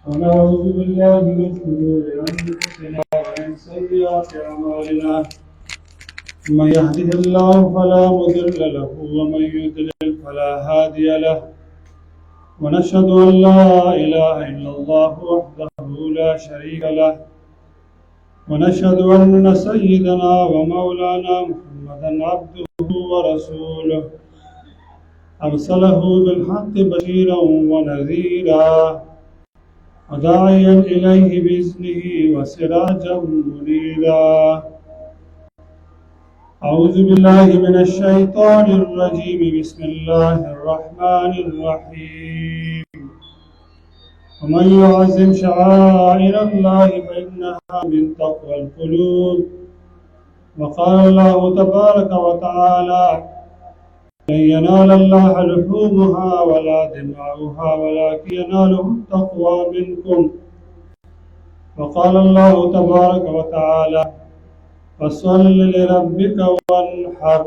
ونعوذ بالله من شرور أنفسنا ومن سيئات أعمالنا من يهده الله فلا مضل له ومن يضلل فلا هادي له ونشهد أن لا إله إلا الله وحده لا شريك له ونشهد أن سيدنا ومولانا محمدا عبده ورسوله أرسله بالحق بشيرا ونذيرا وداعيا إليه بإذنه وسراجا منيرا. أعوذ بالله من الشيطان الرجيم. بسم الله الرحمن الرحيم. ومن يعظم شعائر الله فإنها من تقوى القلوب. وقال الله تبارك وتعالى: لن ينال الله لحومها ولا دماؤها ولكن يناله التقوى منكم. وقال الله تبارك وتعالى: فصل لربك وانحر.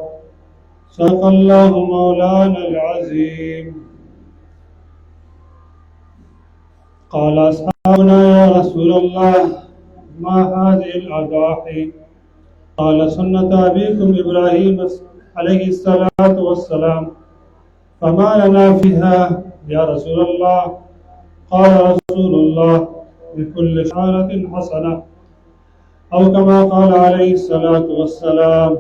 صدق الله مولانا العظيم. قال أصحابنا: يا رسول الله ما هذه الأضاحي؟ قال: سنة أبيكم إبراهيم عليه الصلاة والسلام، فما لنا فيها يا رسول الله؟ قال رسول الله: بكل شعرة حسنة، أو كما قال عليه الصلاة والسلام: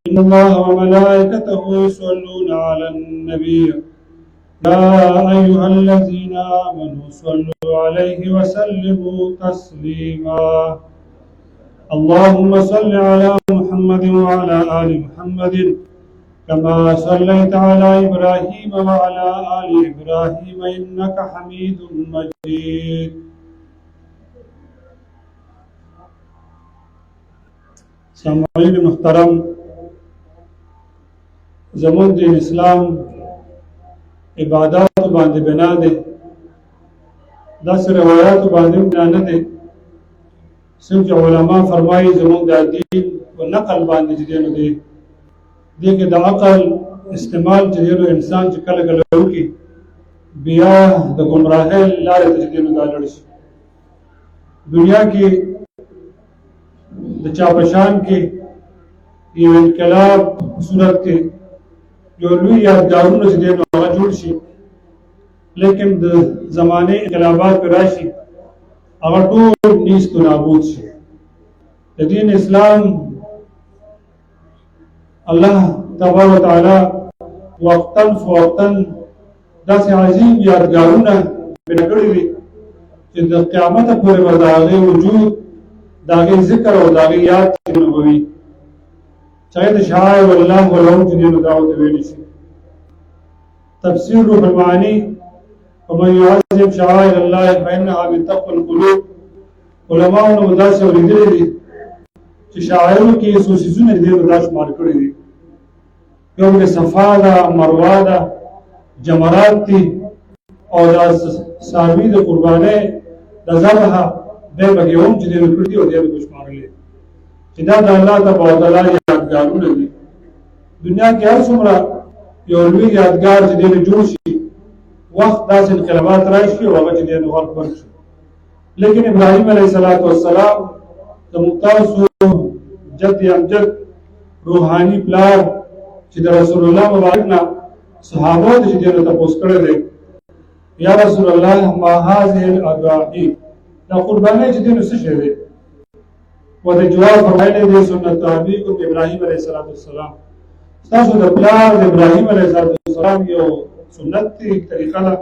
إن الله وملائكته يصلون على النبي يا أيها الذين آمنوا صلوا عليه وسلموا تسليما. اللهم صل على محمد وعلى آل محمد كما صليت على إبراهيم وعلى آل إبراهيم إنك حميد مجيد. سامعین محترم، زمون دین اسلام عبادات باندې بنا ده، داس روایات باندې بنا نه ده. څنګه علما فرمایي زمون د دین او نقل باندې دینو دي دغه د عقل استعمال چې انسان چې کله کله وکي بیا د گمراهۍ لارې ته دینو دالړ شي. دنیا کې د چا پشان کې یو انقلاب صورت کې یو لوی یادګارونه چې دینو هغه جوړ شي، لیکن د زمانه انقلابات پر راشي هغه ټول نیست و نابود شي. د دین اسلام الله تبارک وتعالی وقتا فوقتا داسې عظیم یادګارونه بنا کړي دي چې د قیامت پورې به د هغې وجود، د هغې ذکر او د هغې یاد چې به وي. چاہے د شعائر الله ولهم چې دینو دا ورته ویلی شي. تفسیر روح المعانی: ومن يعظم شعائر الله فإنها من تقوى القلوب. علماؤنو داسې اورېدلي دي چې شاعرو کې څو څیزونه دي دا شمار کړي دي. یو د صفا ده، مروه ده، جمرات دي، او د څاروي د قربانۍ د ذبحه دی پکې هم چې دینو کړي دي او دی به شمارلي چې دا د الله تبارک وتعالی یادګارونه دي. دنیا کې هر څومره یو لوی یادګار چې دینو جوړ شي، وخت داسې انقلابات راشي او هغه چې دینو غرق ورک شي. لیکن ابراهیم علیه السلام د ممتازو جد امجد روحانی پلار چې د رسول الله مبارک نه صحابه چې دینو تپوس کړی دی: یا رسول الله ما هذه الاضاحی؟ دا قربانۍ چې دینو څه شی دی؟ و د جواب فرمایلی دی: سنت ابیکم ابراهیم علیه السلام. ستاسو د پلار د ابراهیم علیه السلام یو سنت دی، طریقه ده.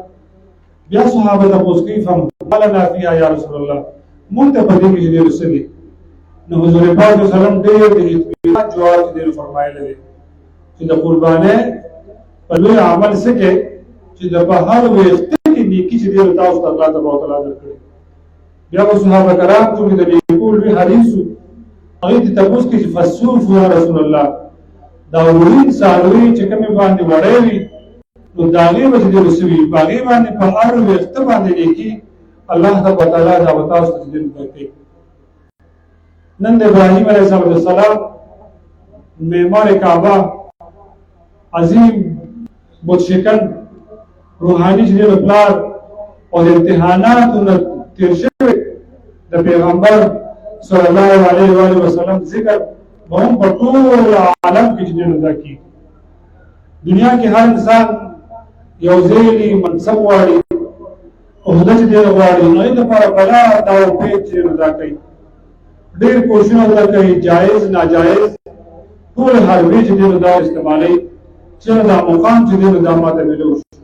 بیا صحابه تپوس کوي: فما لنا فیها یا رسول الله؟ مونږ ته په دې کې چې دینو څه دي؟ نو حضور پاک صلی الله علیه وسلم ډېر د اطمینان جواب چې دینو فرمایلی دی چې د قربانۍ په لوی عمل څه کې چې د په هر ویښته کې نیکي چې دینو تاسو ته الله تبارک وتعالی درکړي. بیا به صحابه کرام کوم د نیکو لوی حدیثو هغې ته تپوس کوي چې فصوفو یا رسول الله، دا وړین څاروي چې کومې باندې وړی وي نو د هغې به چې دینو څه وي، په هغې باندې په هر ویښته باندې نیکي الله تبارک وتعالی دا به تاسو ته چې دینو درکوي. نن د ابراهیم علیه السلام معمار کعبه عظیم بت شکن روحانی چې د پلار او د امتحاناتو نه تیر شوی د پیغمبر صلی الله علیه و آله وسلم ذکر به هم په ټول عالم کې چې دی دا کېږي. دنیا کې هر انسان یو ځای منصب غواړي عہده چې دی غواړي، نو هغې دپاره بلا دا روپۍ چې دی دا کوي، ډېر کوششونه دا کوي، جایز ناجایز ټول حربې چې دی دا استعمالوي چې دا مقام چې دی دا ماته ملو شي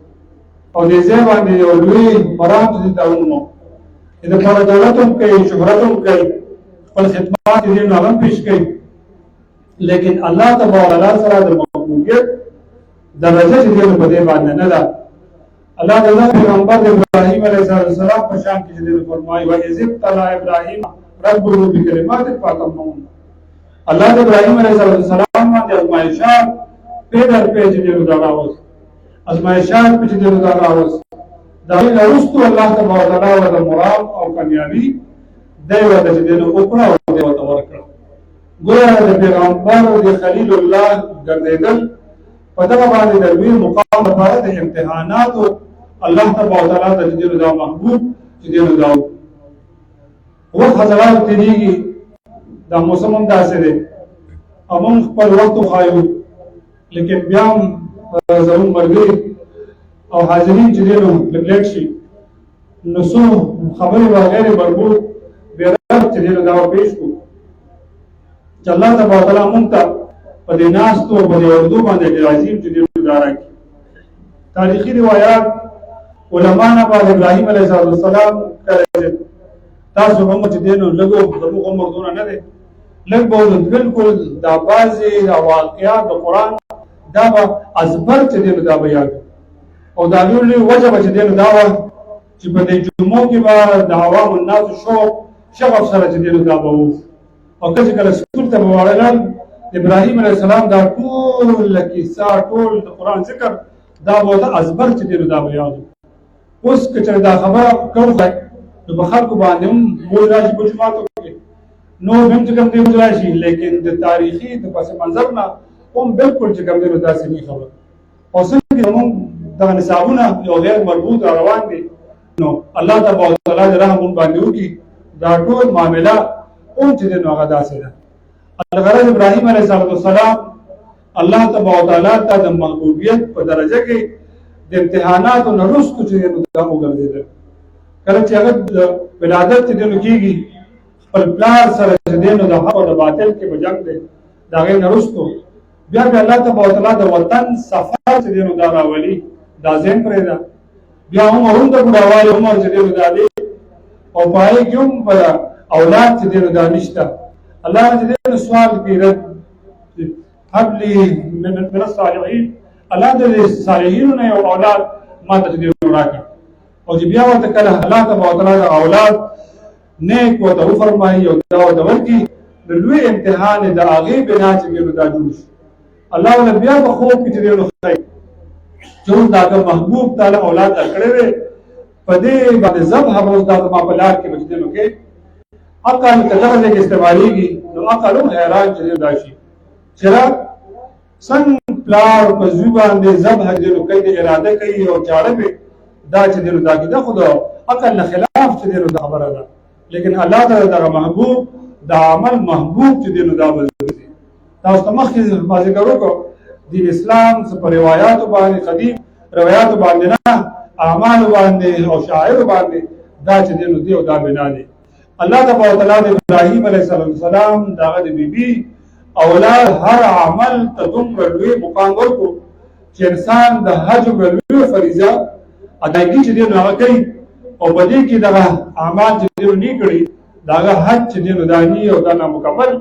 او دې ځای باندې یو لوی مرام چې دی دا ومومو. دې دپاره دولت هم کوي، شهرت هم کوي، خپل خدمات چې دی نو هغه هم پیش کوي، لیکن الله تبارک وتعالی سره د محبوبیت درجه چې دی په دې باندې نه ده. الله تعالی پیغمبر ابراهیم علیه السلام په شان کې چې دی فرمایي وَإِذِ ابْتَلَىٰ إِبْرَاهِيمَ رَبُّهُ بِكَلِمَاتٍ فَأَتَمَّهُنَّ. الله د ابراهیم علیه السلام باندې ازمایښات پیدر پې چې دی دا راوست، ازمایښات چې دی دا راوست، دا یې وروسته الله تبارک وتعالی د مراد او کامیابی دی ورته چې دی وکړه او دی ورته ورکړه. ګویا د پیغمبر د خلیل الله ګرځېدل په دغه باندې د لوی مقام لپاره د امتحاناتو الله تبارک وتعالی ته چې دی دا محبوب چې دی دا وخت حضرات تېرېږي، دا موسم هم داسې دی او موږ خپل وخت وښایو، لیکن بیا هم زموږ ملګري او حاضرین چې دی نو لږ لیټ شي نو څو خبرې وغیرې مربوط بې ربط چې دی نو دا پیش کړو چې الله تبارک وتعالی موږ ته په دې ناستو په دې اردو باندې ډېر عظیم چې دی دا راکړي. تاریخي روایات علما نه بعد ابراهیم علیه السلام کړی تاسو هم چې دی نو لږ زموږ عمر دونه نه دی، لږ به بالکل دا بعضې دا واقعات د قرآن دا به ازبر چې دی نو دا به یاد او دا لوی وجه به چې دی نو دا وه چې په دې جمعو کې به د عوامو الناسو شغف سره چې دی نو دا به و او که چې کله سکول ته به واړلل ابراهیم علیه السلام دا ټول کیسه ټول د قرآن ذکر دا به ورته ازبر چې دی نو دا به یاد و. اوس که چېرې دا خبره کوو نو په خلکو باندې هم بوج راشي په جوماتو کې نور هم چې کوم دی بوج راشي، لیکن د تاریخي د پس منظر نه هم بالکل چې کوم دی نو داسې نه خبره او څنګه چې زموږ دغه نصابونه یو غیر مربوط را روان دي نو الله تبارک وتعالی د رحم باندې وکړي دا ټول معامله هم چې دی نو هغه داسې ده. الغرض ابراهیم علیه السلام الله تبارک وتعالی ته د محبوبیت په درجه کې د امتحاناتو نه وروسته چې دی نو دا وګرځېدل. کله چې هغه ولادت چې دی نو کېږي خپل پلار سره چې دی نو د حق او د باطل کې په جنګ دی، د هغې نه وروسته بیا بیا الله تبارک وتعالی د وطن سفر چې دی نو دا راولي، دا ذهن پرېږده، بیا هم د بوډاوالي عمر چې دی نو دا دی او په هغې کې هم په اولاد چې دی نو دا نشته. الله چې دی نو سوال کوي رب هب لي من الصالحین، الله د صالحینو نه یو اولاد ما ته چې دی نو راکړي او چې بیا ورته کله الله تبارک وتعالی د اولاد نیک ورته وفرمایي او دا ورته ورکړي نو لوی امتحان د هغې بنا چې دی نو دا جوړ شي. الله ول بیا په خوب کې چې دی نو ښایي چې اوس دا محبوب تعالی اولاد درکړی دی په دې باندې ذبح به اوس دا زما په لار کې به چې دی نو کې عقل که دغه ځای کې استعمالېږي نو عقل هم حیران چې دی دا شي چې څنګه پلار په زوی باندې ذبح چې دی نو کوي د اراده کوي او چاړه پې دا چې دی نو دا کېده خو د عقل نه خلاف چې دی نو دا خبره ده، لیکن الله تعالی دغه محبوب د عمل محبوب چې دی نو دا به ګرځي. تاسو ته مخکې ما ذکر وکړو دین اسلام په روایاتو باندې قدیم روایاتو باندې نه اعمالو باندې او شاعرو باندې دا چې دی نو دی او دا بنا دی. الله تبارک وتعالی د ابراهیم علیه السلام دغه د بیبي اولاد هر عمل ته دومره لوی مقام ورکړو چې انسان د حج لوی فریضه ادایګي چې دی نو هغه کوي او په دې کې دغه اعمال چې دی نو نه کړي دا هغه حج چې دی نو دا نی او دا نامکمل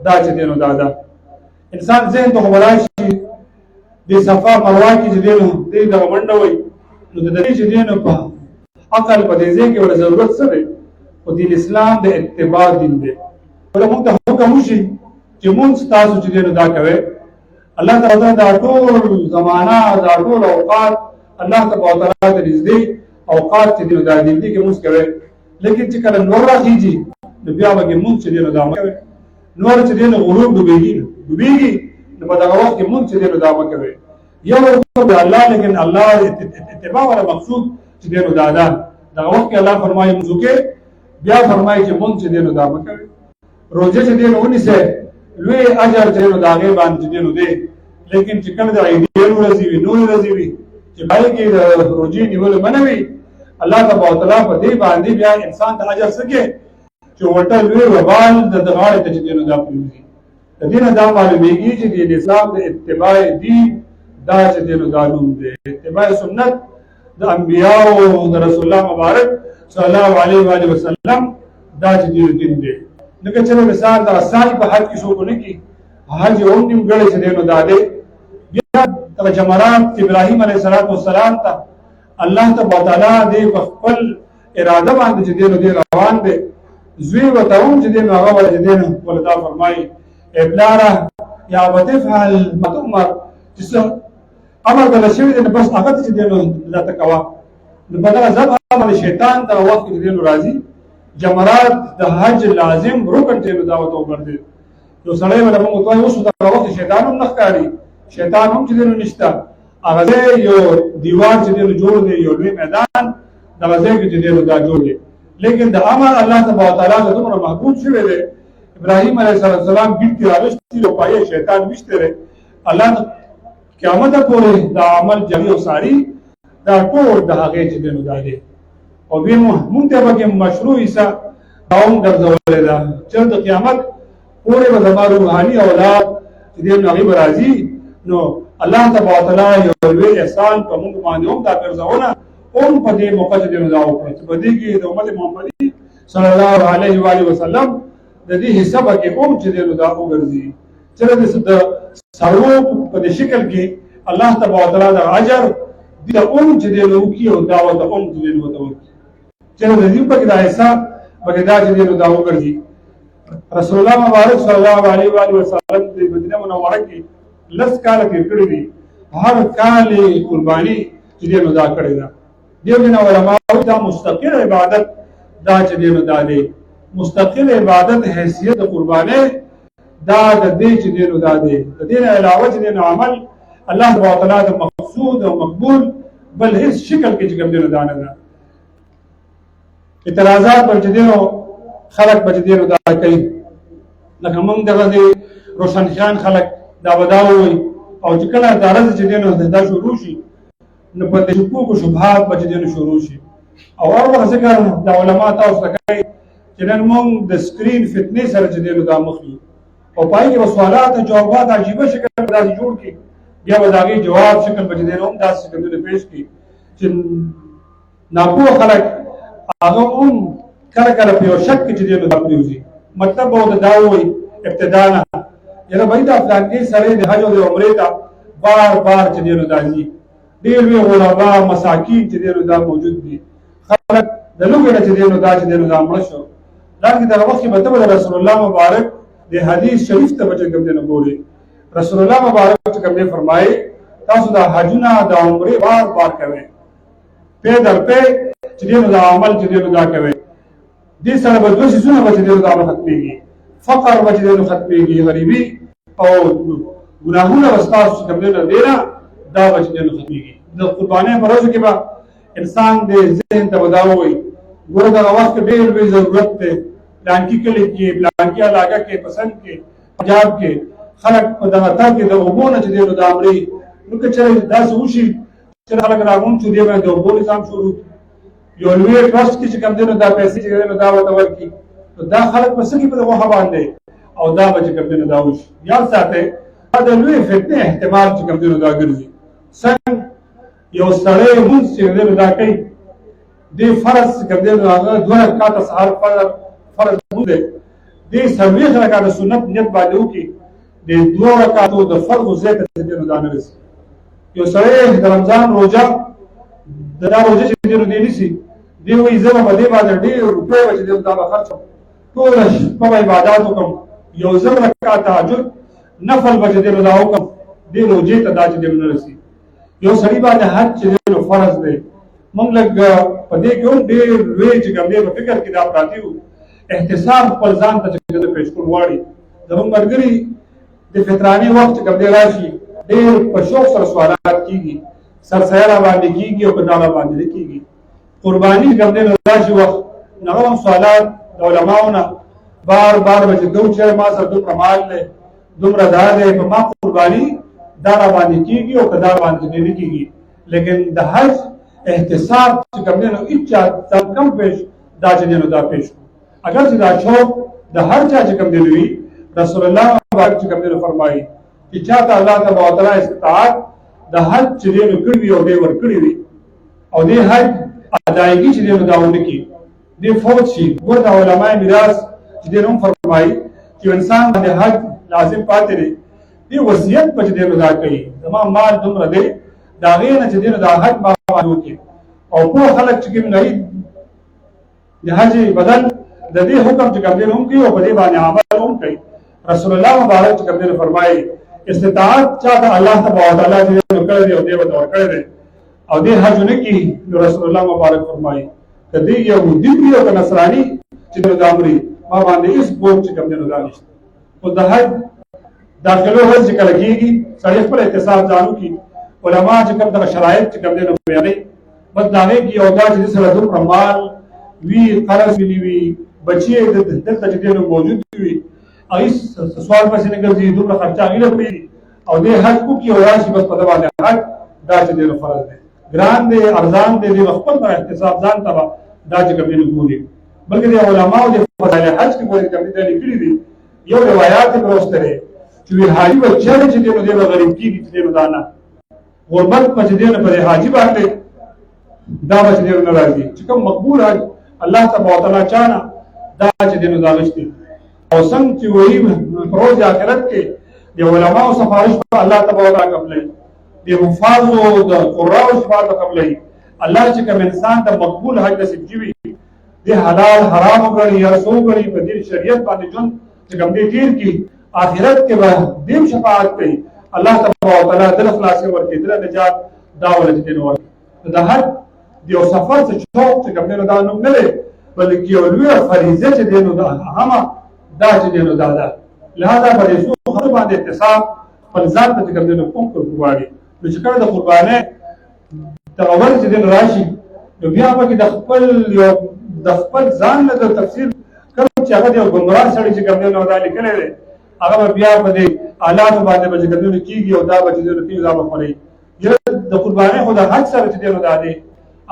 دا چې دی نو دا ده. انسان ذهن ته خبرای شي د صفا مروه کې چې دی نو دې دغه منډه وي نو د دې چې دی نو په عقل په دې ځای کې ور ضرورت څه دی او دین اسلام د اتباع دین دی. ولې موږ ته حکم وشي چې موږ تاسو چې دی نو دا کوي الله تعالی دا ټول زمانہ دا ټول اوقات الله تبارک وتعالی د نږدې اوقات چې دی نو دا دې کې موږ کوي، لیکن چې کله نور راځي نو بیا به موږ چې دی نو دا کوي نور چې دی نو غروب ډوبېږي نو په دغه وخت کې موږ چې دی نو دا کوي یو د الله، لیکن الله اتباع ولا مقصود چې دی نو دا ده دا وخت کې الله فرمایي مزوکه بیا فرمایي چې مونږ چې دینو دا مکوي روزه چې دینو ونیسه لوی اجر چې نو داغه باندې دینو دی لیکن چې کله د عیدین ورځې وي نور ورځې وي چې پای کې د روزي نیول منوي الله تبارک وتعالى په دې باندې بیا انسان ته اجر سکے چې ورته لوی وبال د دغاړه ته دینو دا پریږي د دین دا معلومیږي چې د اسلام د اتباع دین دا چې دینو دا نوم دی اتباع سنت د انبیاء او د رسول الله مبارک صلی الله علیه و آله وسلم دا چې دین دی نو چې مثال دا سای په حج کې شو نه کی حج هم نیم غړي چې دینو دا دی بیا د جمرات ابراهیم علیه السلام ته الله تبارک وتعالى دې خپل اراده باندې چې دینو دی روان دی زوی وته هم چې دینو هغه ول دینو ولدا فرمایي ابلاره یا وتفعل متمر چې امر د شوی دی بس هغه چې دینو لا تکوا نو بدل ځب امر شیطان دا وخت کې دینو راځي جمرات د حج لازم رکن ته دعوت وګرځي یو سړی ولا موږ ته اوس دا وخت شیطان هم نخکاری شیطان هم چې دینو نشتا هغه یو دیوار چې دینو جوړ دی یو لوی میدان د غزې کې چې دینو دا جوړ دی لیکن د امر الله تبارک وتعالى د دومره محبوب شوی دی ابراهیم علیه السلام ګټ کې راوستي او پای شیطان وشته الله قیامت پورې دا عمل جری او ساری دا ټول د هغه چې دینو دا دی او به مونږ ته به مشروع حصہ قوم ګرځولې ده چې د قیامت پورې به زموږ روحاني اولاد چې دې نغیب راځي نو الله تبارک وتعالى یو لوی احسان کوم باندې هم دا ګرځونه هم په دې موقع چې دینو دا وکړي چې په دې کې د امت محمدي صلی الله علیه و آله وسلم د دې حصہ کې هم چې دینو دا وګرځي چې د سرو په شکل کې الله تبارک وتعالى د اجر د چې دینو کې او دعوت چې دینو ته چلو د دې په کې دا حساب په دا چې دینو دا وګرځي رسول الله مبارک صلی الله علیه و آله وسلم د مدینه منوره کې لس کال کې کړی دي هر کال قرباني چې دینو دا کړی دا دیو جن علماء دا مستقل عبادت دا چې دینو دا دی مستقل عبادت حیثیت قربانه دا د دې چې دینو دا دی د دې علاوه چې دینو عمل الله تعالی د مقصود او مقبول بل هیڅ شکل کې چې کوم دینو دا نه اعتراضات پر جدينو خلق په جدينو دا کوي لکه موږ دغه روشن خان خلق دا بداوي او چې کله دا راځي چې دینو دا شروع شي نو په دې شکوک شبهات په جدينو شروع شي او هغه ذکر د علما تاسو ته کوي چې نن موږ د سکرین فتنې سره جدينو دا مخې او پای کې سوالات او جوابات عجیب شکل راځي جوړ کی بیا وداغي جواب شکل په جدينو هم داسې کومه پیش کی چې ناپوه خلق هغه هم کله کله په یو شک کې چې دینو دا پریوزي مطلب به دا وایي ابتداء یره باید د افغان کې سره د حج او د عمرې ته بار بار چې دینو دازي ډېر وی غربا مساکین چې دینو دا موجود دي خلک د لوګو چې دینو دا چې دینو دا مړ شو لکه دا وخت به ته رسول الله مبارک د حدیث شریف ته بچ کوم دینو ګوري رسول الله مبارک چې کوم فرمایي تاسو دا حجونه د عمرې بار بار کوي په در په چې دینو دا عمل چې دینو دا کوي دې سره به دوه شیزونه به دینو دا ختميږي فقر به دینو ختميږي غریبي او ګناهونه واستاسو کوم دینو دینا دا به دینو ختميږي د قربانۍ پروژه کې به انسان دې ذهن ته وداوي ګوره دا وخت ډېر به ضرورت ده پلان کې کلی کې پلان کې علاقه کې پسند کې پنجاب کې خلک په دغه تا کې د وګونه چې دینو دا امري نو که چې دا سوشي چې خلک راغون چې دی باندې وګو نظام شروع یو لوی ټرست کې چې کوم دینو دا پیسې چې دینو دا وته ورکی نو دا خلک پس کې په دغه باندې او دا به کوم دینو دا وشي یاد ساته دا لوی فتنه احتمال چې کوم دینو دا ګرځي څنګه یو سړی مونږ چې دینو دا کوي دی فرض کوم دینو هغه دوه رکعات سحر فرض مونږ دی سروي رکعات سنت نیت باندې وکي د دوه رکعاتو د فرض زیات دینو دا نه رسي یو سړی د رمضان روزه دا روزه چې دینو دی نسی دی وې زما په دې باندې ډېر روپے چې دا به خرچ ټول په عبادت وکم یو زر رکعات تهجد نفل بچ دینو دا وکم دی روزه ته دا چې دینو رسي یو سړی باندې حج چې دینو فرض دی موږ لګ په دې کې هم ډېر وې چې کوم دی په فکر کې دا پراتی وو احتساب پر ځان ته چې پیش کول واړي زموږ مرګري د فطراني وخت کوم دی راشي ډېر په شوق سره سوالات کیږي سرسایره باندې کیږي او په دالا باندې کیږي قرباني کوم دې راشي وخت نغم سوالات د علماونه بار بار به کوم چې ما سره دومره مال دی دومره دا دی په ما قرباني دا را باندې کېږي او که دا باندې نه کېږي لیکن د حج احتساب چې کوم دی نو هېچا کم پیش دا چې دی نو دا پیش اگر چې دا شوق د هر چا چې کوم دی وي رسول الله مبارک چې کوم دی فرمایي چې چا ته الله تبارک وتعالی استطاعت د حج چې دی نو کړی وي او دی ورکړی وي او دی حج ادایګي چې دی نو دا ونه کړي دی فوت شي ورته علماء میراث چې دی نو فرمایي چې انسان باندې حج لازم پاتې دی دی وصیت په چې دی نو دا کوي زما مال دومره دی دا غیر نه چې دی نو دا حج ما باندې وکړي او په خلک چې کوم نه د حج بدل د دې حکم چې کوم دی هم کوي او په دې باندې عمل هم کوي رسول الله مبارک چې کوم دی فرمایي استطاعت چاته الله تبارک وتعالى چې نو کړی دی او دی به ورکړی دی او دې حج نه کوي نو رسول الله مبارک فرمایي کدی یهودي وي او نصراني چې د امري ما باندې هیڅ بوج چې کوم دی نو دا نشته او د حج داخلو حج کله کېږي سړی خپل احتساب ځانو کی علما چې کوم د شرایط چې کوم دی نو بیانوي بس داغه کې یو دا چې سره دومره مال وی قرض وی بچي دلته چې دی نو موجود وي هغه سوال پسې نه ګرځي دومره خرچه غیله کوي او دې حج کو کې وراشي بس په دغه باندې حج دا چې دی نو فرض دی ګران دی ارزان دی د خپل پر احتساب ځان ته دا چې کوم دی نو ګوري بلکې د علماء د فضایل حج کې ګوري کوم دی لیکلي دي یو روایت پروسته لري چې وی حاجی بچی چې دی نو دی غریب کیږي چې دی نو دانا غربت په چې دی نو پر حاجی باندې دا بچ دی نو راځي چې کوم مقبول حج الله تبارک وتعالى چانا دا چې دی نو داغشتي او څنګه چې وایي پروز آخرت کې د علماء سفارش په الله تبارک وتعالى قبلې د حفاظ او د قراء سفارش قبلې الله چې کوم انسان ته مقبول حج نصیب کیږي د حلال حرام غړي یا سو غړي په دې شریعت باندې جون چې کوم دې تیر کی آخرت کې به دیم شفاعت کوي الله تبارک وتعالى د اخلاص ورکړي د نجات دا ولې دې نور د حج د سفر څخه شوق چې کوم نه دا نوم نه لري بلکې یو لوی فریضه چې دینو دا هغه دا چې دینو دا ده لہذا په دې څو خبرو باندې اتصال خپل ځان ته کوم دینو کوم کوړي نو چې کله د قربانه تغور چې دین راشي نو بیا به د خپل ځان له تفسیر کوم چې هغه د ګمراه سره چې کوم دینو دا لیکل دي هغه بیا په دې آلات باندې به کوم دینو کیږي او دا به چې دینو کیږي دا به خوري د قربانه خو د حج سره چې دینو دا دي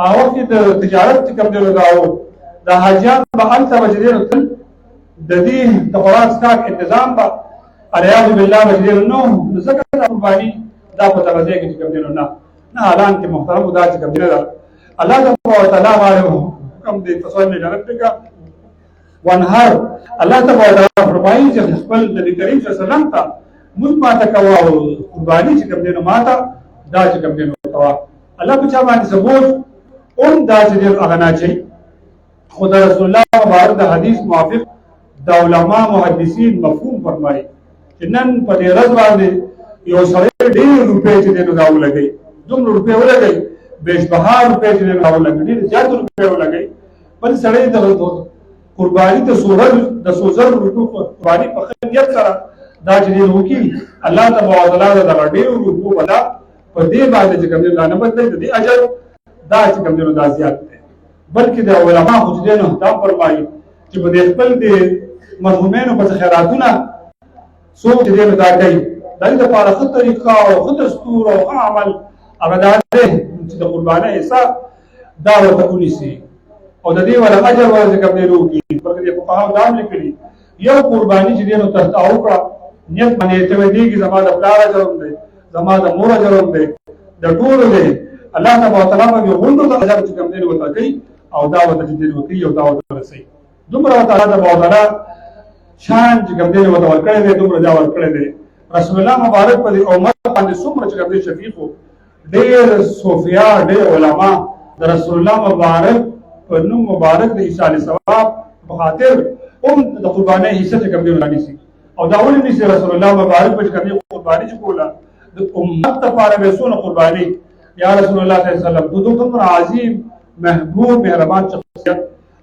او کې د تجارت کوم دینو دا او د حاجیان به انت وجدين د دې د خوراک سکاک تنظیم به اریاذ بالله وجدين نو ذکر قرباني دا په تغذیه کې کوم دینو نه اعلان کې محترم خدا چې کوم دینو الله تبارک وتعالى والے کوم دې تصور نه جنت کا وانهار الله تبارک وتعالى فرمایي چې خپل نبی کریم صلی الله علیه وسلم ته موږ ماته کوا قرباني چې کوم دینو ماته دا چې کوم دینو کوا الله په چا باندې سبوت اون دا چې دې اغنا چي خدا رسول الله مبارک د حدیث موافق د علماء محدثین مفهوم فرمایي چې نن په دې ورځ باندې یو سړی ډېر روپۍ چې دې نو ولګي دومره روپۍ ولګي بهشبها روپۍ چې دې نو ولګي ډېر زیات روپۍ ولګي بل سړی د قرباني د سوزر روپۍ قرباني په خیریت سره دا چې دې وکي الله تبارک وتعالى د ډېر روپۍ ولا په دې باندې چې کوم دې نه بدلې دې اجر دا چې کوم دې دا زیات دی بلکې د علماء حجدینو دا فرمایي چې په دې خپل د مرحومینو په خیراتونه سوچ دې دا کوي دا د لپاره خو طریقه او خو دستور او عمل هغه دا دی چې د قربانه حساب دا ورته ونیسي او د دې ولا اجر ورته کوم دی روکي بلکې په فقهاو دا لیکلي یو قرباني چې دینو ته او کړه نیت باندې ته دی چې زما د پلار اجر دی زما د مور اجر دی د ټول دی الله تبارک وتعالى به غوندو ته اجر چې کوم دی ورته کوي او دا ورته چې دی وکي او دا ورته رسي دومره تعالی تبارک شان چې کوم دی ورته ورکړي دی دومره دا ورکړي دی رسول الله مبارک په امت باندې څومره چې کوم دی شفیق ډېر صوفیا ډېر علما د رسول الله مبارک په نوم مبارک د عیسی علیه السلام په خاطر د قربانۍ حصہ چې کوم دی ورانی سي او دا ولې نشي رسول الله مبارک په کوم قرباني چې کوله د امت لپاره به سونه قرباني یا رسول الله صلی الله علیه وسلم دوه عظیم محبوب مهربان شخصیت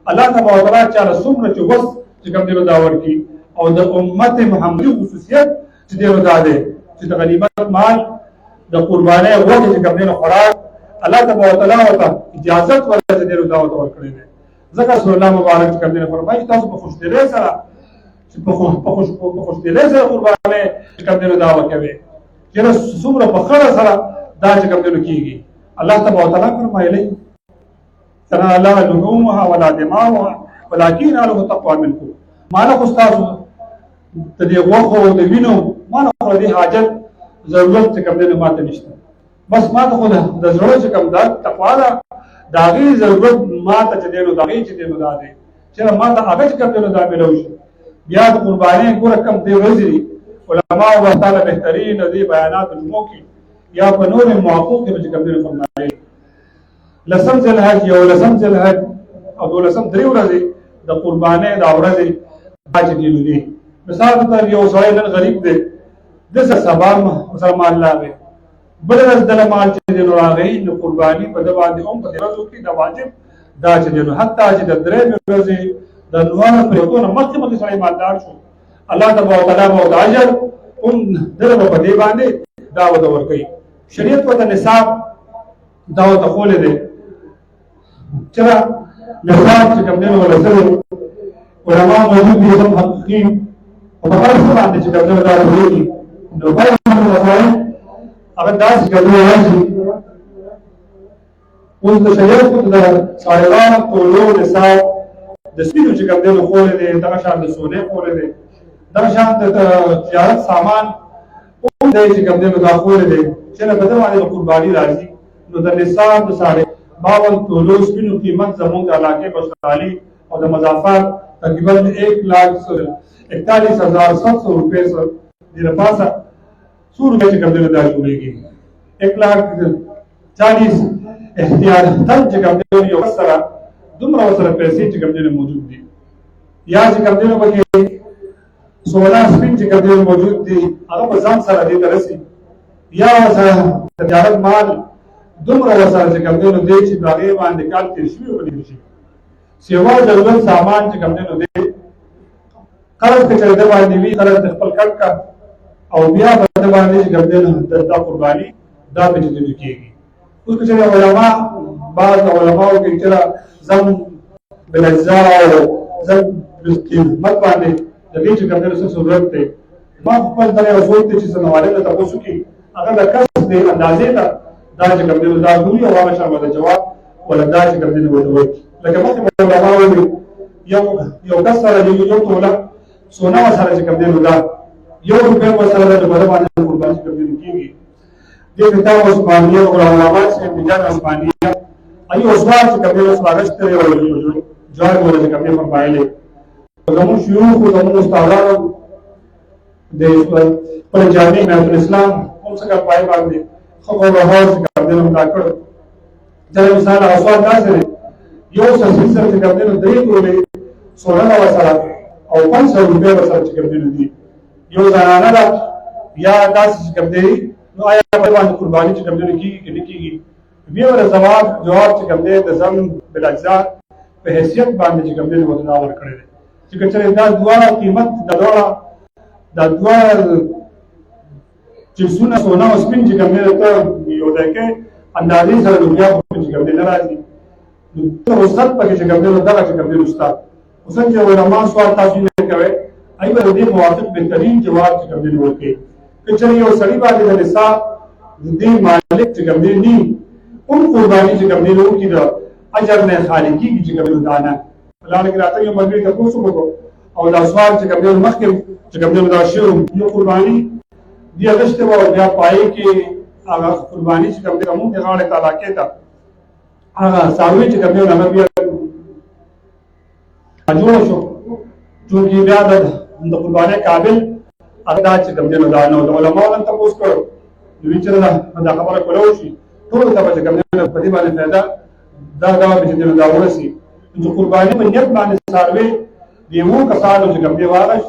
الله تبارک وتعالى چا رسول چې وس چې کوم دی داور کی او د امت محمدي خصوصیت چې دی دا ده چې د غنیمت مال د قربانۍ وجه چې کوم دی خوراک الله تبارک وتعالى ورته اجازه ورکړي دی دعوت ورکړي دی ځکه رسول الله مبارک کوم دی فرمایي تاسو په خوشدلۍ سره چې په خوشدلۍ سره قرباني کوم دی دعوت کوي چې څومره په خړه سره دا چې کوم دی کیږي الله تبارک وتعالى فرمایلی ترى الله لحومها ولا دماؤها ولكن له تقوى منكم ما له استاذ تدي غوخو د وینو ما له دې حاجت ضرورت کوم دی ماته نشته بس ما ته خو د ضرورت کوم دا تقوا ده داغي ضرورت ما ته چې دینو داغي چې دینو دا دی چې ما ته هغه چې کوم دینو دا ملو شي بیا د قرباني ګور کم دی ورځي علماء او تعالی بهترین دې بیانات جمعو کې یا په نور موافق کې چې کوم دینو فرمایي لسم ذل حج یو لسم ذل حج او دولسم درې ورځې د قرباني دا ورځې باج دینو دي مثال په یو ځای نن غریب دی د سبا مسلمان لاغه بل ورځ د مال چې دینو راغی نو قرباني په د باندې هم په ورځو کې د واجب دا چې دینو حتی چې د درې ورځې د نوانه پرېکونه مخکې سړی مالدار شو الله تبارک وتعالى او د اجر هم دغه په دې باندې دا ور کوي شریعت په نصاب دا ته خولې دی چې نصاب چې کوم دینو ولسره علماء موجود دي هم حقیقي او په هر څه باندې چې کوم دینو دا وایي نو په هغه اگر داس ګډو راځي اوس د شریعت د سایران ټولو نصاب د سپینو چې کوم دینو خولې دی دا شان د سونه خولې دی دا شان د تجارت سامان او د چې کوم دینو دا خولې دی چې نه بدل باندې قرباني راځي نو د نصاب د ساره 52 ټولو سپینو قیمت زموږ د علاقې بشرالي او د مضافات تقریبا 1,41,700 روپے سره د لپاسه سور میں چکم دے دا جوڑے گی 1,40,000 احتیاط تن چکم دے یو سرا دمرا وسره پیسې چکم دے موجود دي یا چکم دے بګي 16 سپین چکم دے موجود دي هغه ځان سره دې درسي یا سره تجارت مال دمرا وسره چکم دے دې چې باغې باندې کال تیر شي ولې شي سیوا ضرورت سامان چکم دے دې قرض کې چلے باندې وی قرض خپل کټ کا او بیا په باندې چې ګرځنه د قرباني دا به دې کېږي اوس چې علماء بعض علماء کې چې زم بلجزا او زم بالقیمت باندې د دې چې ګرځنه ضرورت دی ما خپل درې اصول ته چې سنواله ته تاسو کې هغه د کس د اندازې ته دا چې ګرځنه دا دوی او هغه شامل جواب ولا دا چې ګرځنه وته لکه مخکې علماء وایي یو کس سره یو توله سونا سره چې ګرځنه دا یو روپے مسئلہ ہے جو بڑے بانے قربانی کرنے کی گئی یہ کتاب عثمانیہ اور علامات سے انتجار عثمانیہ ایو عثمان سے کبھی اس باغشت کرے اور جوار بولے سے کبھی فرمائے لے زمون شیوخ و زمون استادان دیش پر جامعی محفل اسلام ان سے کر پائے باندے خبر رہا سے کبھی نمتا کر جائے مثال عثمان دا سے یو سلسل سے کبھی نمتا کر 16 وسرہ اور 500 روپے وسرہ سے کبھی نمتا یو زنانه ده یا داسې چې کوم دی نو آیا په باندې قرباني چې کوم دی کېږي که نه کېږي بیا ورته جواب چې کوم دی د زم بالاجزا په حیثیت باندې چې کوم دی ورته دا ورکړی دی چې که چېرې دا دواړه قیمت د دواړه دا دواړه جنسونه سونا او سپین چې کوم دی ته یو ځای کې اندازې سره د بیا چې کوم دی نه راځي نو ته رخصت پکې چې کوم دی دغه چې کوم دی استاد اوس چې علما سوال تاسو نه کوي ای به دې موافق بهترین جواب چې کوم دی ورکړي که چېرې یو سړي باندې د نصاب د دې مالک چې کوم دی ني اون قرباني چې کوم دی ورکړي د اجر نه خالي کېږي چې کوم دی دانه فلانه کې راته یو ملګري تاسو وکړو او دا سوال چې کوم دی مخکې چې کوم دی دا شی یو قرباني دی اگست و بیا پای کې هغه قرباني چې کوم دی کوم دی غاړه تعالی کې تا هغه ساروي چې کوم دی هغه بیا جوړ شو چې بیا د قرباني قابل ادا چې کوم دی نو دا نو علماء نن تاسو کړو دوی چې دا خبره کولو شي ټول ته چې کوم دی په دې باندې फायदा دا چې دا ورسي چې قرباني په نیت باندې ساروي دیو کسانو چې کوم دی واغش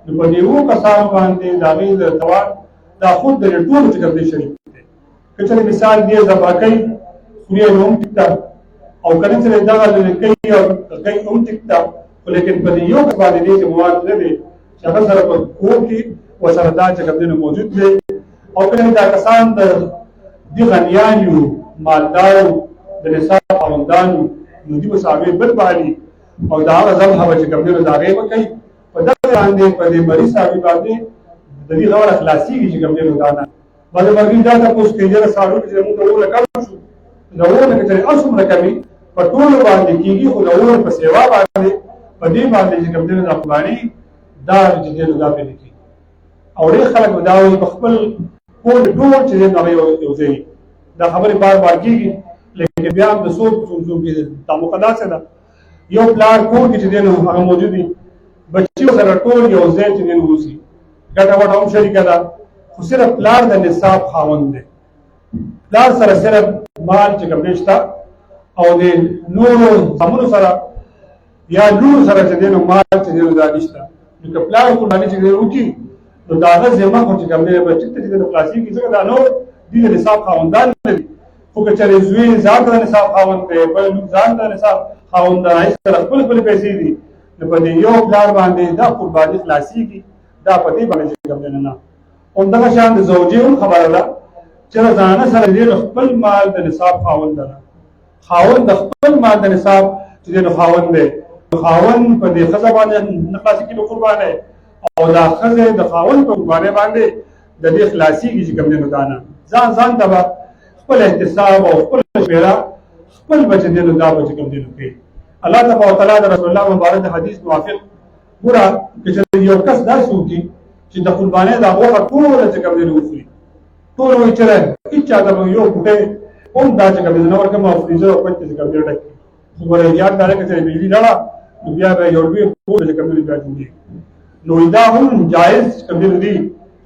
نو په دیو کسانو باندې دا غي د توان دا خود د ټول چې کوم دی شریک دی کله مثال دی زباکای خوري نوم ټکتا او کله چې دا لکې او کای اوم ټکتا لیکن په یو کس باندې دې مواد نه دي چې هغه سره په کور کې وسره دا چې کوم دی موجود دی او کله دا کسان د غنیان یو مالدارو د نصاب خاوندانو نو دوی به ثابت بل بالي او د هغه ذبحه به چې کوم دی نو د هغې به کوي په دغه باندې په دې مریض صحابي باندې د دې غوړه خلاصېږي چې کوم دی نو دا نه بعضې مرګي دا تپوس کوي یاره څاروي چې زموږ د اوره کم شو د اوره که چېرې هر څومره کوي په ټولو باندې کېږي خو د اوره په سیوا باندې په دې باندې چې کوم دی نو د قرباني دا چې دی نو دا پرې کېږي او ډېر خلک به دا وایي په خپل کور ټول چې دی نو هغه یو ځای دا خبرې بار بار کېږي لیکن بیا هم د څوک کې دا مقدسه ده یو پلار کور کې چې دی نو هغه موجود وي بچي سره ټول یو ځای چې دی نو اوسي ګټه وټه هم شریکه ده خو صرف پلار د نصاب خاوند دی پلار سره صرف مال چې کوم دی شته او د نورو زامنو سره یا لور سره چې دی نو مال چې دی نو دا نشته نو که پلار قرباني چې دی وکړي نو د هغه ذمه خو چې کوم دی بچي ته چې دی نو خلاصېږي ځکه دا نور دي د نصاب خاوندان نه دي خو که چېرې زوی ځان ته د نصاب خاوند دی بل لور ځان ته د نصاب خاوند دی هغې سره خپلې خپلې پیسې دي نو په دې یو پلار باندې دا قرباني خلاصېږي دا په دې باندې چې کوم دی نه همدغه شان د زوجې هم خبره ده چې د زنانه سره دی خپل مال د نصاب خاوند ده خاوند د خپل مال د نصاب چې دی نو خاوند دی خاوند په دې ښځه باندې نه خلاصې کېږي قربانۍ او دا ښځې د خاوند په قربانۍ باندې د دې خلاصېږي چې کوم دی نو دا نه ځان ته به خپل احتساب او خپل شمیره خپل به چې دی نو دا به چې کوم دی نو کوي الله تبارک وتعالی د رسول الله مبارک حدیث موافق ګوره که چېرې یو کس داسې وکړي چې د قربانۍ دا غوښه ټوله چې کوم دی نو وخوري ټول وایي چېرې هېڅ چا ته یو بوټی هم دا چې کوم دی نه ورکړم او فریزر او پټ چې کوم دی ډک کړي خو ګوره یاد دا دی که چېرې بجلي لاړه نو بیا به یو لوی کور چې کوم دی بیا جوړېږي نو دا هم جایز کوم دی دي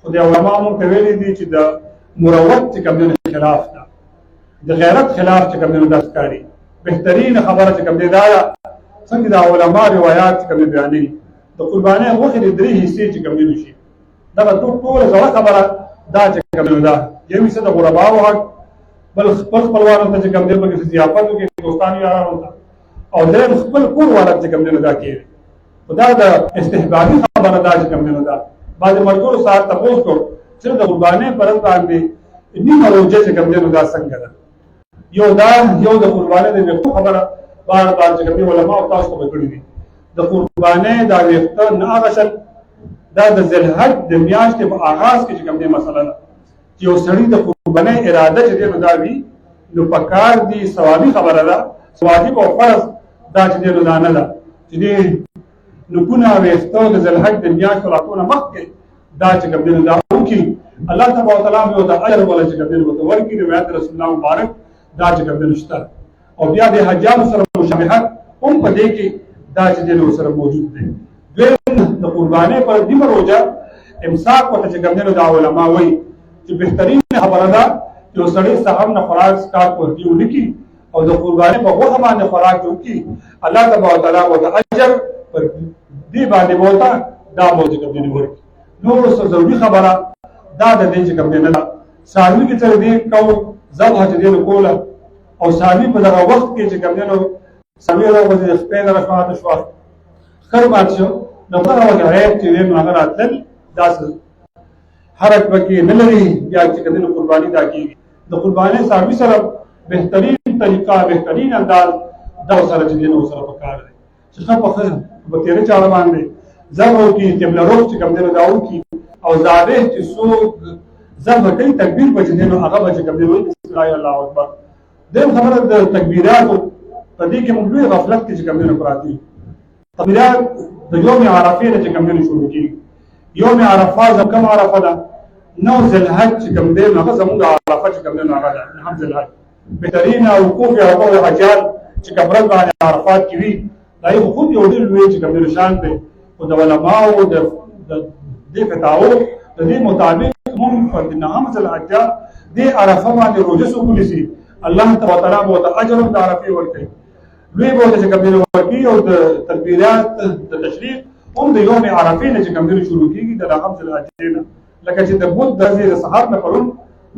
خو د علما هم ورته ویلي دي چې د مروت چې کوم دی خلاف ده د غیرت خلاف چې کوم دی دا ښکاري بهترین خبره چې کوم دی دا ده څنګه د علما روایات چې کوم دی بیانوي د قربانۍ غوښې د درې حصې چې کوم دی شي دغه ټوله زړه خبره دا چې کوم دی ده یو حصه د غرباو حق بل خپل خپلوانو ته چې کوم دی پکې ضیافت وکړي دوستانو یارانو ته او درېیم خپل کور والا چې کوم دی دا کوي خو دا د استحبابي خبره دا چې کوم دی ده بعضې ملګرو سهار تپوس کړو چې د قربانۍ په ورځ باندې نیمه روژه چې کوم دی نو دا څنګه ده یو د قربانۍ د ویښتو خبره بار بار چې کوم دی علماو تاسو ته به کړي دي د قربانۍ دا ویښته نه اغشل دا د ذوالحج د میاشتې په آغاز کې چې کوم دی مسله ده چې یو سړي د قربانۍ اراده چې دی نو دا وي نو پکار دي ثوابي خبره ده واجب او فرض دا چې دی نو دا نه ده چې دی نکونه ویښته د ذوالحج د میاشتو راتلو نه مخکې دا چې کوم دی نو دا وکړي الله تبارک وتعالی به ورته اجر ولا چې کوم دی نو ورته ورکړي روایت رسول الله مبارک دا چې کوم دی نو شته او بیا د حجامو سره مشابهت هم په دې کې دا چې دی نو سره موجود دی دویم د قربانۍ پر نیمه روژه امساک ورته چې کوم دی نو دا علما وایي چې بهترین خبره ده چې یو سړی سحر نه خوراک څښاک ورکړي ونه کړي او د قربانۍ په غوښه باندې خوراک وکړي الله تبارک وتعالی ورته اجر پر دې باندې ورته دا به چې کوم دی نو ورکړي نور څه ضروري خبره دا د دې چې کوم دی نه ده څاروي کې چې دی ذبحه چې دی نو کوله او څاروي په دغه وخت کې چې کوم دی نو څاروي راوځي د خپې نه راشماته شوه ښکر مات شو نو په هغه کې عیب چې دی نو هغه راتلل داسې حرک پکې نه لري بیا چې کوم دی نو قرباني دا کېږي د قربانۍ څاروي سره بهترین طریقه بهترین انداز دا سره چې دی نو سره پکار دی چې ښه په تېره چاړه باندې ذبح وکړي قبله رخ چې کوم دی نو دا وکړي او ذابح چې څوک ذبح کوي تکبیر به چې دی نو هغه به چې کوم دی نو بسم الله الله اکبر دیم خبره د تکبیراتو په دې کې موږ لوی غفلت کې چې کوم دی نو پراته دي تکبیرات د یوم عرفې نه چې کوم دی نو شروع کېږي یوم عرفه کوم عرفه ده نو ذوالحج چې کوم دی نو هغه زموږ عرفه چې کوم دی نو هغه ده نهم ذوالحج بهترین وقوف عرفه او حجان چې کبرت باندې عرفات کې وي دا یو خود یو ډېر لوی چې کوم دی نو شان دی خو د علماو د دې فتاوو د دې مطابق موږ په نهم ذوالحج دې عرفه باندې روزه وکړو سي الله تعالی به د اجر د عرفه ورکړي لوی به چې کوم دی نو ورکړي او د تکبیرات د تشریق هم د یوم عرفې نه چې کوم دی شروع کېږي د نهم ذوالحج نه لکه چې د بود د سحر نه پرون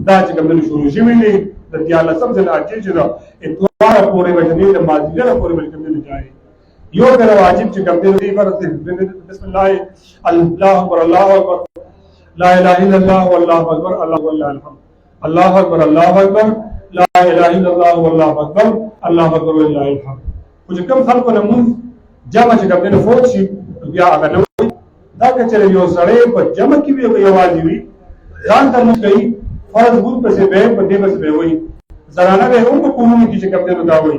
دا چې کوم دی شروع شوی دی د دیالسم ذوالحج چې د اتوار پورې وجنې د مازیګر پورې وجنې کوم دی جاري یو پر واجب چې کوم دی فرض بسم الله الله اکبر الله اکبر لا اله الا الله والله اکبر الله والله الحمد الله اکبر لا اله الا الله والله اکبر الله اکبر ولله الحمد. خو چې کوم خلکو نه مونږ جمع چې کوم نه فوت شي بیا هغه نه وي. دا که چېرې یو سړی په جمع کې وي یوازې وي ځان ته مونږ کوي فرض بود پسې به په دې پسې به وایي زنانه به هم په کورونو کې چې کوم نه دا وایي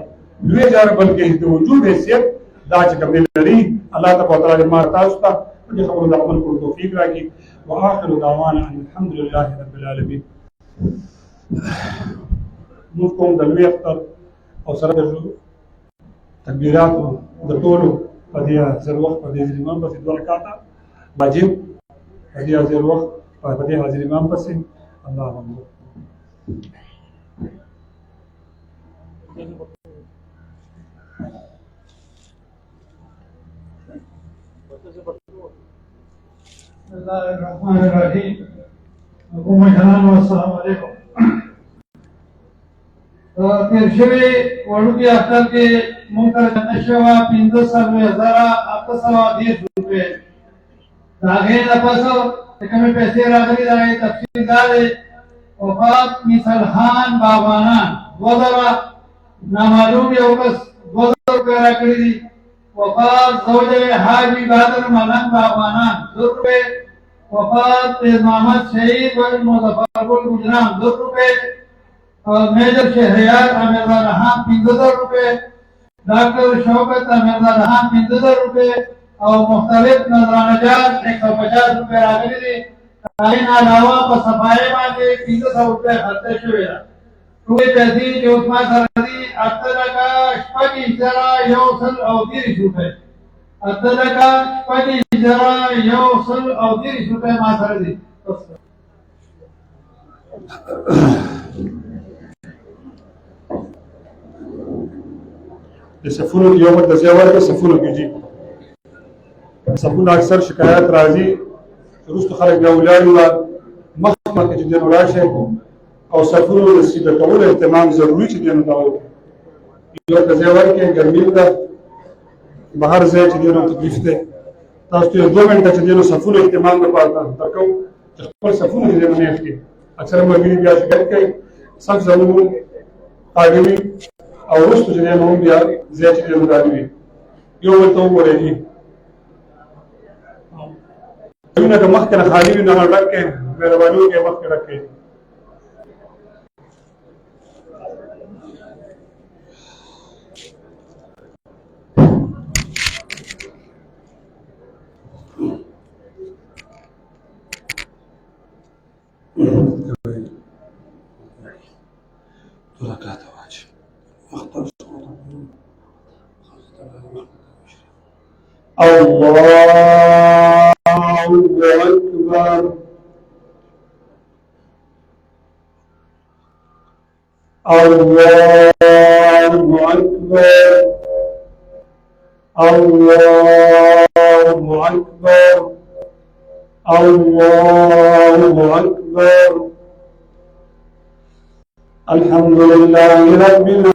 لوی جاره بلکې د وجود حیثیت دا چې کوم لري. الله تبارک وتعالى ما تاسو ته دې خبرو د عمل کولو توفیق راکړي. واخر دعوانا ان الحمد لله رب العالمين. موږ کوم د لوی اختر او سره د تکبیراتو د ټولو په دې حاضر وخت په دې امام پسې دوه رکعاته واجب په دې حاضر وخت په دې حاضر امام پسې الله اکبر. بسم الله الرحمن الرحیم. حکومت مشرانو السلام علیکم. تیر شوی وړوکی اختر کې مونږ ته جنت شوه 15,810 روپۍ. د هغې نه پس چې کومې پیسې راغلي د هغې تفصیل دا دی. وفات مثل خان باغوانان 2000 نامعلوم یو کس 2000 روپۍ راکړي دي. وفات زوجه حاجی بادر ملنگ باغوانان 2 روپے. وفات محمد شہید و مظفر گجران 2 روپے. میجر شہریار امیرزا رحان 15,000 روپے. ڈاکٹر شوکت امیرزا رحان 15,000 روپے اور مختلف نظرانہ جات 150 روپے راغلی دي. این علاوه په صفایي باندې 1500 روپے خرڅ شوی ده. ټولې پیسې چې اوس ما سره دي 8,130 روپے. 8,130 روپے ما سره دي. د صفونو کې یو مدرسې ورکړه صفونو کې جي صفونه اکثر شکایت راځي وروسته خلک بیا ولاړ وي مخکې چې دین راشي او صفونو د سیده کولو اهتمام ضروري چې دین ته وکړي. یو مدرسې ورکړي ګرمي ده بهر ځای چې دین تکلیف ده تاسو ته 2 منټه چې دین صفونو اهتمام لپاره تکو خپل صفونو دې نه اخلي. اکثر مرګري بیا شکایت کوي صف زمونږ قاګوي او وروسته چې دین هم بیا ځای چې دین راوي یو بل ته وګورئ یونه که مخکې نه خالي وي نه ډک کړئ مهرباني وکړئ مخکې ډک کړئ. الله أكبر. الله أكبر. الله أكبر. الله أكبر. الحمد لله رب العالمين.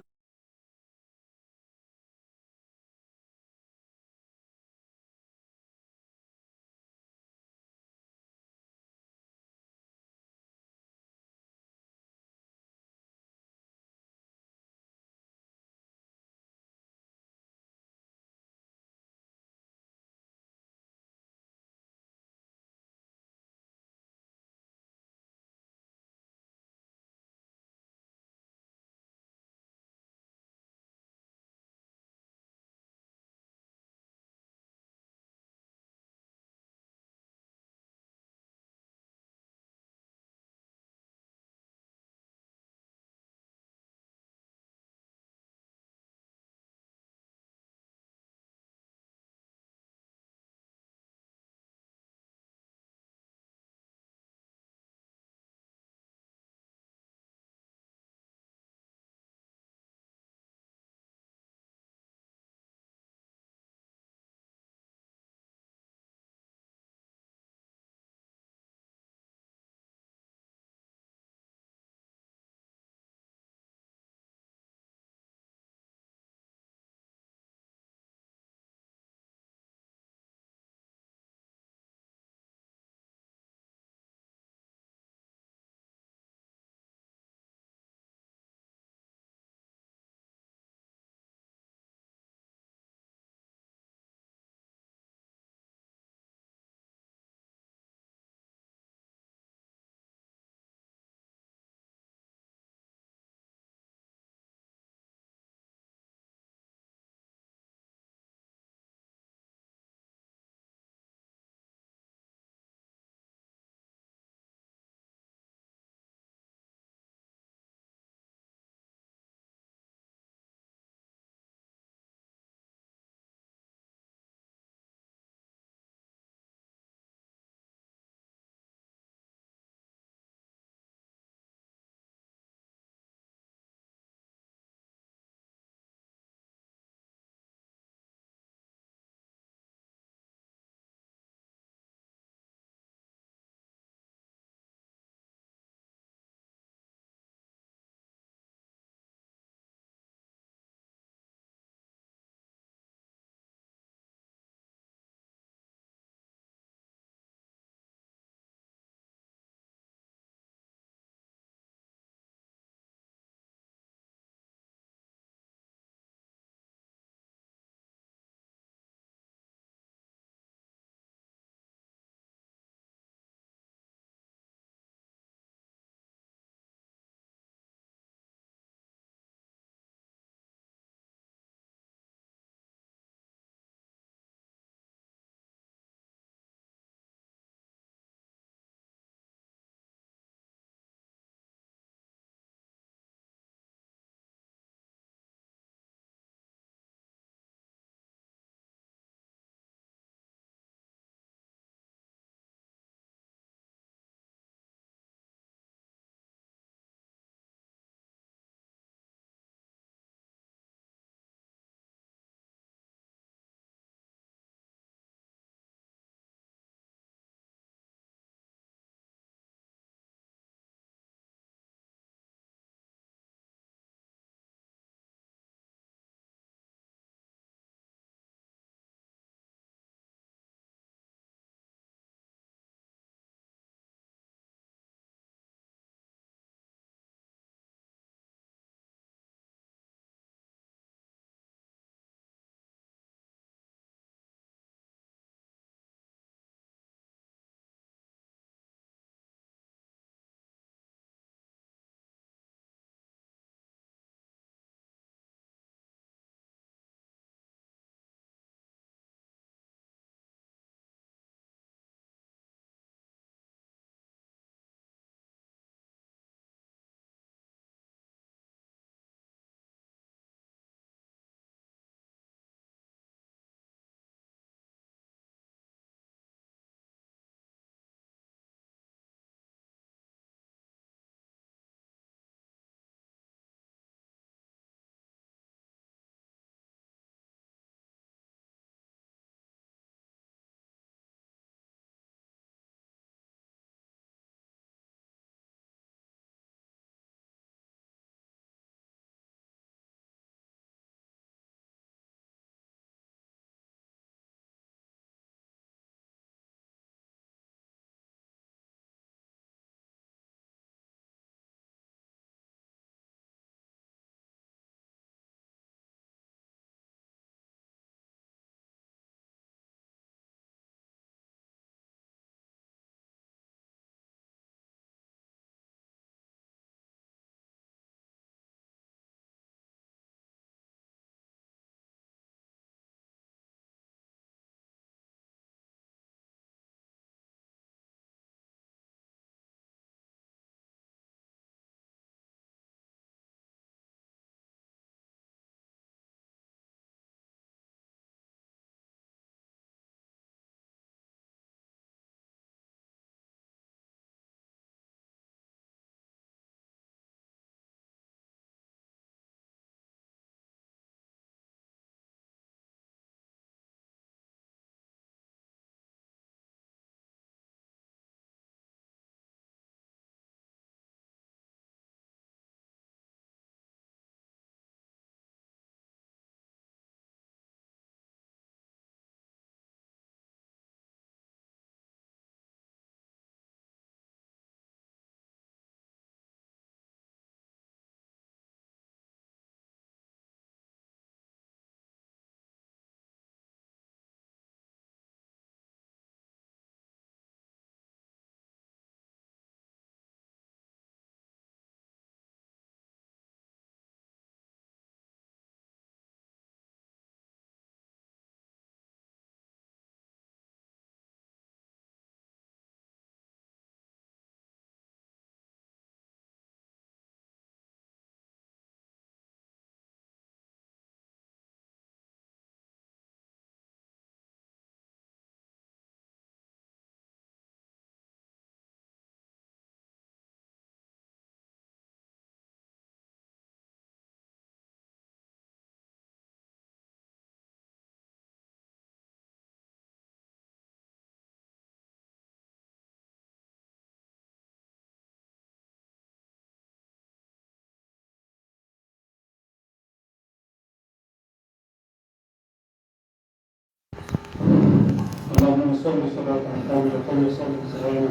صل صلاة كاملة وصل سلاما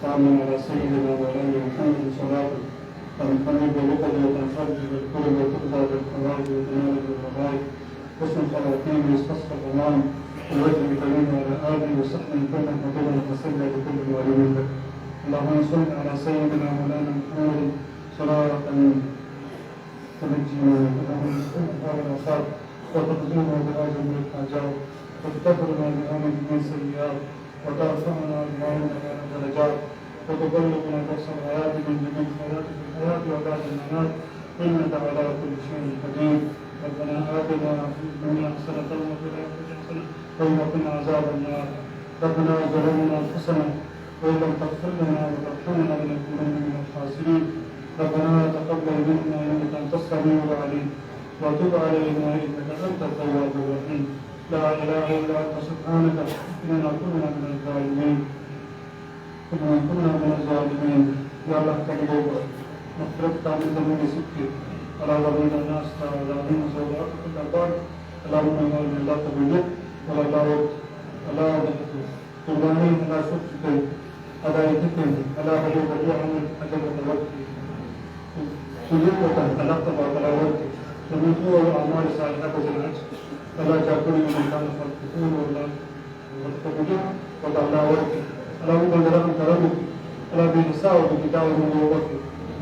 تعمل على سيدنا مولانا محمد صلاة تنفرد بالوقت وتنفرد بالكرب وتقضى بالحوائج وتنال بالرغائب حسن خواتيم يستصفى الغمام الوجه الكريم على آله وصحبه كلهم وطبعا وسلم بكل الوالدين لك. اللهم صل على سيدنا مولانا محمد صلاة تنجينا اللهم صل على الوفاة وتقدمنا بها جميع الحاجات وتكفرنا بها من السيئات وترفعنا بها من الدرجات وتبلغنا درس الحياة من جميع الخيرات في الحياة وبعد الممات إنك على كل شيء قدير. ربنا آتنا في الدنيا حسنة وفي الآخرة حسنة وقنا عذاب النار. ربنا ظلمنا أنفسنا وإن لم تغفر لنا وترحمنا لنكونن من الخاسرين. ربنا تقبل منا إنك أنت السميع العليم وتب علينا إنك أنت التواب الرحيم. لا إله إلا أنت سبحانك إننا كنا من الظالمين. يا الله تقبل مغفرتك عن ذنوب ستي ولا ضرينا الناس ولا من زوجات كل أبواب اللهم إنا لا تبلغ ولا دعوت ولا ضغط قرباني ولا شكرك على يدك على هدي بديع من أجل توكلي سجودك خلقت وعلى وجهك ومن قوة الأعمال الصالحة والحج فلا تأكل من كان فالكفور ولا والتبجح وعلى وجهك اللهم بلغنا كرمك على بنساء وبكتاب ونبوتك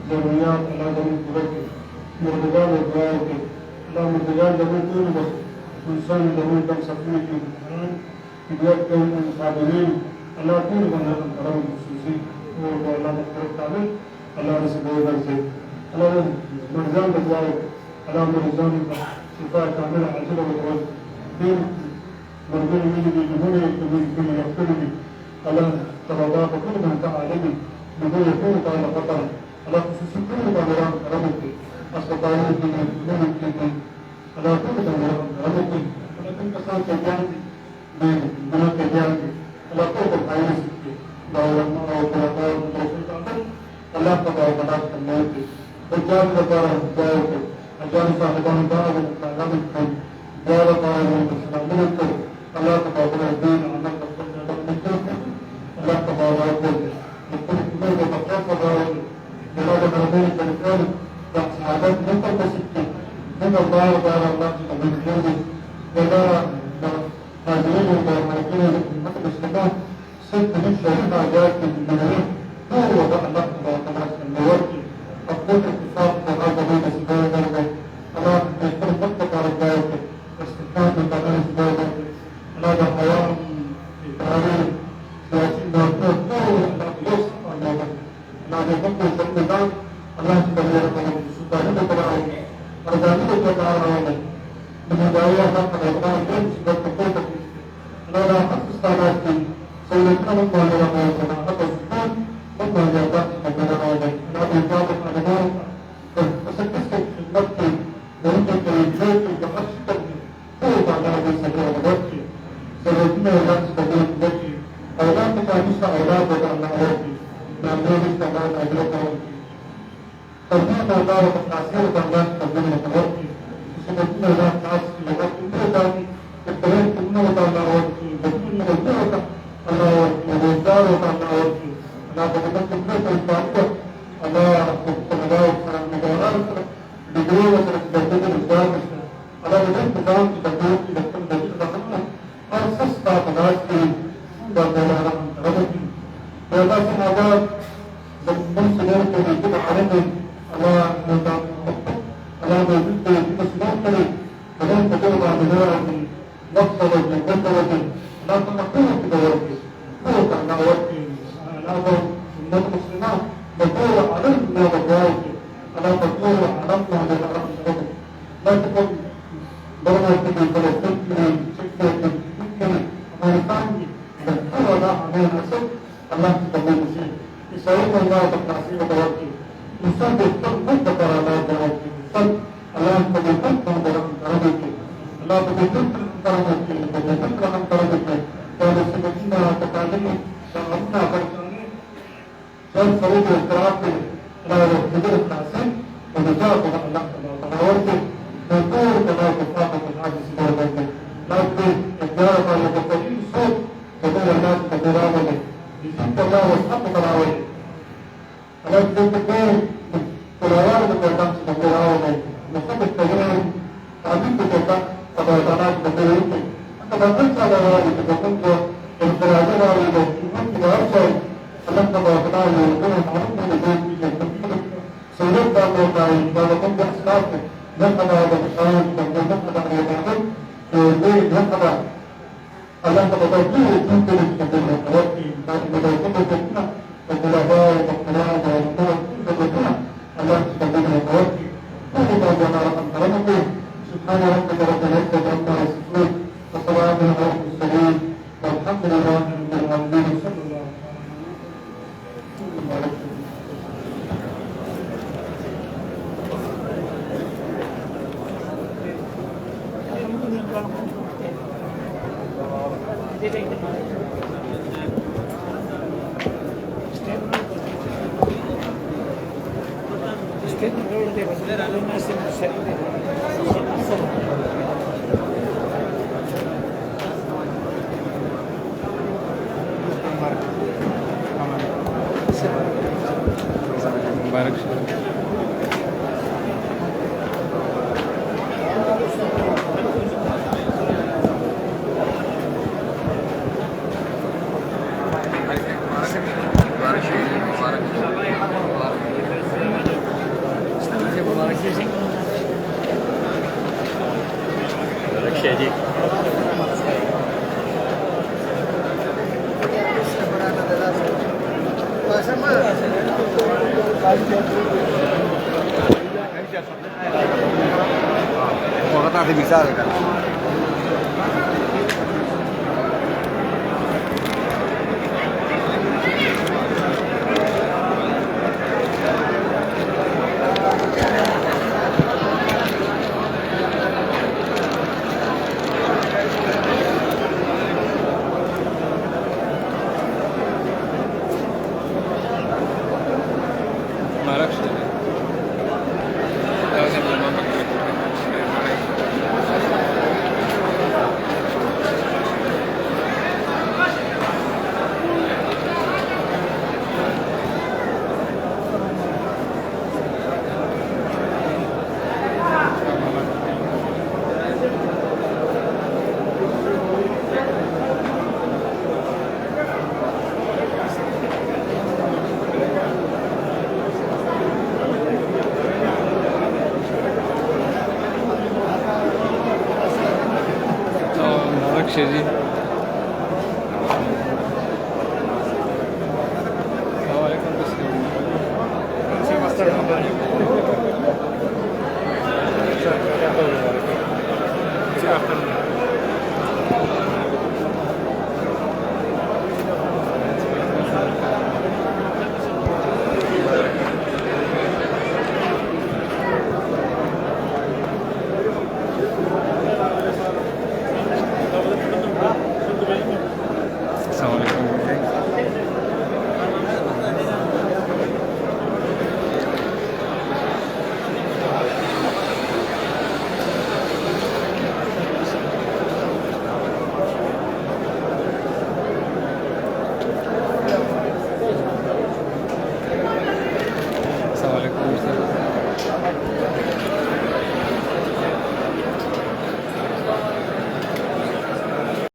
ذريات على ذنوب وجهك مرتضى ودعائك اللهم ارتجال له قلوبك وانسان له دم صفيك من الحرام بداية كون المقابلين الله كل من هذا الكرم الخصوصي هو الله مغفرة تعمل الله رزقه وبرزق الله مرزان بدعائك الله مرزان شفاء كاملة عاجلة وتوجه دين مرضي مني بهنا يكتبون كل يغفرني الله ترضاك كل من تعالني بدون يكون على خطر الله خصوصي كل من رام كرمك أستطاعون من الكتاب الله كل من رام كرمك الله كل كسان كجانتي من كجانتي الله كل الحياة سكتي دعوة الله وبركاته وتوفيق الله تبارك وتعالى كمالك وجعل تبارك وتعالى أجعل صاحبان دعوة كرمك بارك الله وسلامك الله تبارك الدين عنك الله تبارك لكل كبير وتقاطع بلاد الأمين الكريم وصحابات منطقة ستة من الله تعالى الله من خيره ولا هاجرين ومهاجرين من مكة الإسلام ست من شريعة جاءت من المنورين نور وضع الله تبارك الموارد أفضل اتفاق وهذا بين سبايا ذلك الله يكون مكة على ذلك استثناء من قبل سبايا هذا حياة في التعليم سياسي نور الله يوصف الله بعد ذكر الشيطان الله سبحانه وتعالى سبحانه وتعالى أرجانه وتعالى من هدايا حق الإقرار من سبب التوبة لا حق الصلاة سيدنا من قال له حق السبحان من قال له حق الإقرار الذي جاء الأمر فسكت في المكة ويمكن البيت بحشد هو بعد هذه السنة الوقت سيدنا الله سبحانه وتعالى أولادك نساء أولادك على أولادك نعمل استعمال أجلك تربية الله وتعصير الله تبين الوقت سيدنا الله تعصي الوقت كل الكلام كله وتعالى وقت بكل وجهك الله وجدار وتعالى وقت لا تقدم كل الفاتحة الله سبحانه وتعالى بدون تردد الإسلام على وجه تزام تدبير لكل بديل رحمة أرسس تعطناك ولا ربك ولا سمعات من سنوات يجب عليهم على مدى على مدى مسلمات فلن تجرب عملاء مقصدة مقصدة لا تنقل في دورك فوق عن أولك الأمر من المسلمات تدور عليهم ما بقاك ألا تدور عليهم على الأرض لا تكون دورك في فلسطين شكلة ممكن أمريكان هو لا عمل أسد الله تقبل شيء يسألون الله تقنعسين وتوكل يسبب تنبت على توكل صل الله تقبل تنبت الله تقبل تنبت قال سبحانه وتعالى فأمنا فرساني صل صلوك الإسراف على رجل الناسين ونجاة الله تبارك نقول كما تفاقة العاجز سبحانه لكن إجارة على تقبل صوت تقول الله والحق تراوي أنا كنت كثير تراوي بتوقع تراوي نحب التجربة تعبير بتوقع تبادلات بتوقع أنت بقيت على رأي بتوقع التراوي رأي بتوقع أرسل أنا تبادلات وكنا نعرف من البيت سيرت بعض الرأي بعض كنت أسلاف نحن هذا الشيء نحن هذا الشيء البيت نحن الله تبارك وتعالى يمكن أن يتوفي إذا كنت تكون الخلفاء والقرآن والقرآن تكون الله تبارك وتعالى وهو جمال كرمه سبحان ربك رب العزة عما يصفون وسلام على المرسلين والحمد لله رب العالمين صلى الله عليه وسلم. Mau bisa kan? Şey değil.